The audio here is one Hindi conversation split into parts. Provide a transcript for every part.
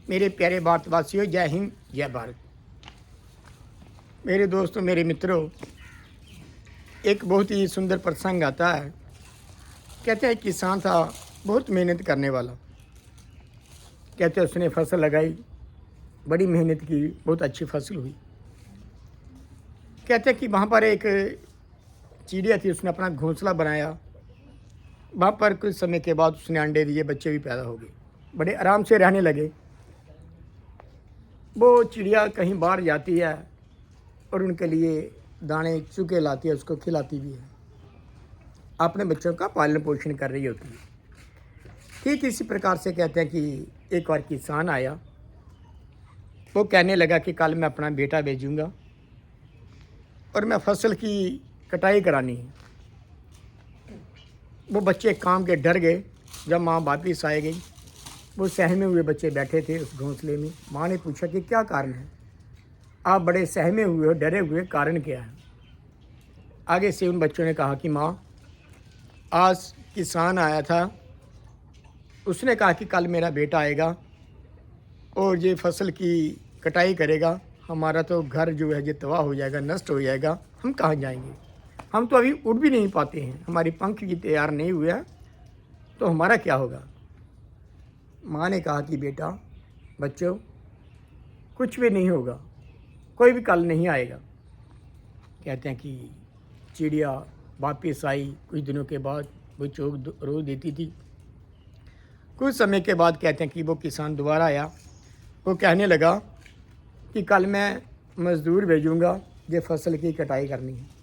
मेरे प्यारे भारतवासियों, जय हिंद जय भारत। मेरे दोस्तों, मेरे मित्रों, एक बहुत ही सुंदर प्रसंग आता है। कहते हैं किसान था बहुत मेहनत करने वाला। कहते हैं उसने फसल लगाई, बड़ी मेहनत की, बहुत अच्छी फसल हुई। कहते हैं कि वहाँ पर एक चिड़िया थी, उसने अपना घोंसला बनाया। वहाँ पर कुछ समय के बाद उसने अंडे दिए, बच्चे भी पैदा हो गए, बड़े आराम से रहने लगे। वो चिड़िया कहीं बाहर जाती है और उनके लिए दाने चुके लाती है, उसको खिलाती भी है, अपने बच्चों का पालन पोषण कर रही होती है। ठीक इसी प्रकार से कहते हैं कि एक बार किसान आया, वो कहने लगा कि कल मैं अपना बेटा भेजूँगा और मैं फसल की कटाई करानी है। वो बच्चे काम के डर गए। जब माँ वापिस आए गई, वो सहमे हुए बच्चे बैठे थे उस घोंसले में। माँ ने पूछा कि क्या कारण है, आप बड़े सहमे हुए हो, डरे हुए, कारण क्या है। आगे से उन बच्चों ने कहा कि माँ, आज किसान आया था, उसने कहा कि कल मेरा बेटा आएगा और ये फसल की कटाई करेगा। हमारा तो घर जो है ये तबाह हो जाएगा, नष्ट हो जाएगा, हम कहाँ जाएंगे। हम तो अभी उड़ भी नहीं पाते हैं, हमारी पंख भी तैयार नहीं हुए हैं, तो हमारा क्या होगा। माँ ने कहा कि बेटा, बच्चों, कुछ भी नहीं होगा, कोई भी कल नहीं आएगा। कहते हैं कि चिड़िया वापस आई। कुछ दिनों के बाद वो चोग रोज देती थी। कुछ समय के बाद कहते हैं कि वो किसान दोबारा आया। वो कहने लगा कि कल मैं मज़दूर भेजूँगा, ये फसल की कटाई करनी है।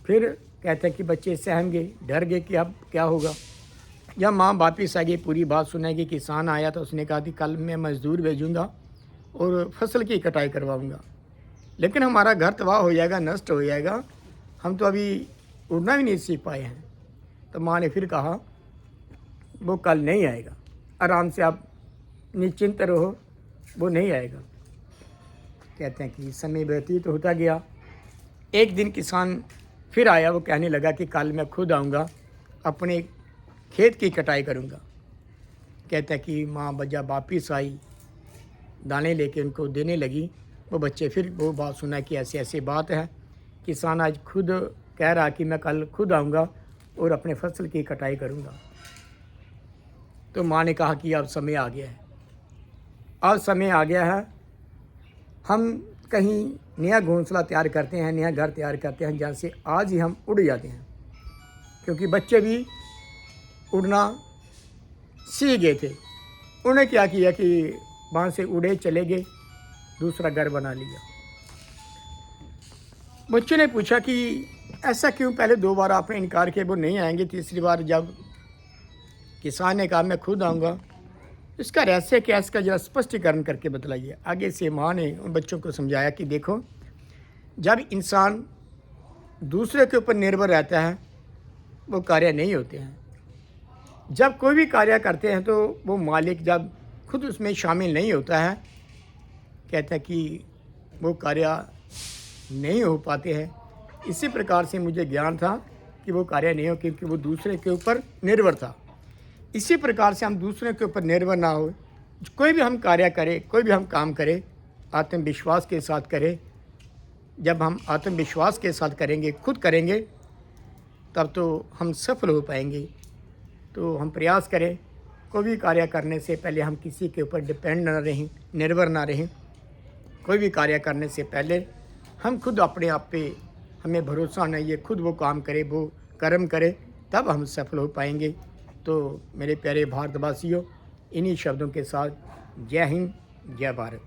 फिर कहते हैं कि बच्चे सहम गए, डर गए कि अब क्या होगा। जब माँ वापिस आ गई, पूरी बात सुनेगी, किसान आया तो उसने कहा कि कल मैं मज़दूर भेजूँगा और फसल की कटाई करवाऊँगा, लेकिन हमारा घर तबाह हो जाएगा, नष्ट हो जाएगा, हम तो अभी उड़ना भी नहीं सीख पाए हैं। तो माँ ने फिर कहा वो कल नहीं आएगा, आराम से आप निश्चिंत रहो, वो नहीं आएगा। कहते हैं कि समय व्यतीत होता गया। एक दिन किसान फिर आया। वो कहने लगा कि कल मैं खुद आऊँगा, अपने खेत की कटाई करूँगा। कहते हैं कि माँ बजा वापिस आई, दाने लेके उनको देने लगी। वो बच्चे फिर वो बात सुना कि ऐसी ऐसी बात है, किसान आज खुद कह रहा कि मैं कल खुद आऊँगा और अपने फसल की कटाई करूँगा। तो माँ ने कहा कि अब समय आ गया है, अब समय आ गया है, हम कहीं नया घोंसला तैयार करते हैं, नया घर तैयार करते हैं, जहाँ से आज ही हम उड़ जाते हैं। क्योंकि बच्चे भी उड़ना सीख गए थे। उन्हें क्या किया कि वहाँ से उड़े चले गए, दूसरा घर बना लिया। बच्चे ने पूछा कि ऐसा क्यों, पहले 2 बार आपने इनकार किया, वो नहीं आएंगे, तीसरी बार जब किसान ने कहा मैं खुद आऊँगा, इसका रहस्य क्या, इसका जरा स्पष्टीकरण करके बतलाइए। आगे से माँ ने उन बच्चों को समझाया कि देखो, जब इंसान दूसरे के ऊपर निर्भर रहता है, वो कार्य नहीं होते हैं। जब कोई भी कार्य करते हैं तो वो मालिक जब खुद उसमें शामिल नहीं होता है, कहते हैं कि वो कार्य नहीं हो पाते हैं। इसी प्रकार से मुझे ज्ञान था कि वो कार्य नहीं हो, क्योंकि वो दूसरे के ऊपर निर्भर था। इसी प्रकार से हम दूसरे के ऊपर निर्भर ना हो, कोई भी हम कार्य करें, कोई भी हम काम करें, आत्मविश्वास के साथ करें। जब हम आत्मविश्वास के साथ करेंगे, खुद करेंगे, तब तो हम सफल हो पाएंगे। तो हम प्रयास करें, कोई भी कार्य करने से पहले हम किसी के ऊपर डिपेंड ना रहें, निर्भर ना रहें। कोई भी कार्य करने से पहले हम खुद अपने आप पे, हमें भरोसा नहीं है, खुद वो काम करें, वो कर्म करें, तब हम सफल हो पाएंगे। तो मेरे प्यारे भारतवासियों, इन्हीं शब्दों के साथ जय हिंद जय भारत।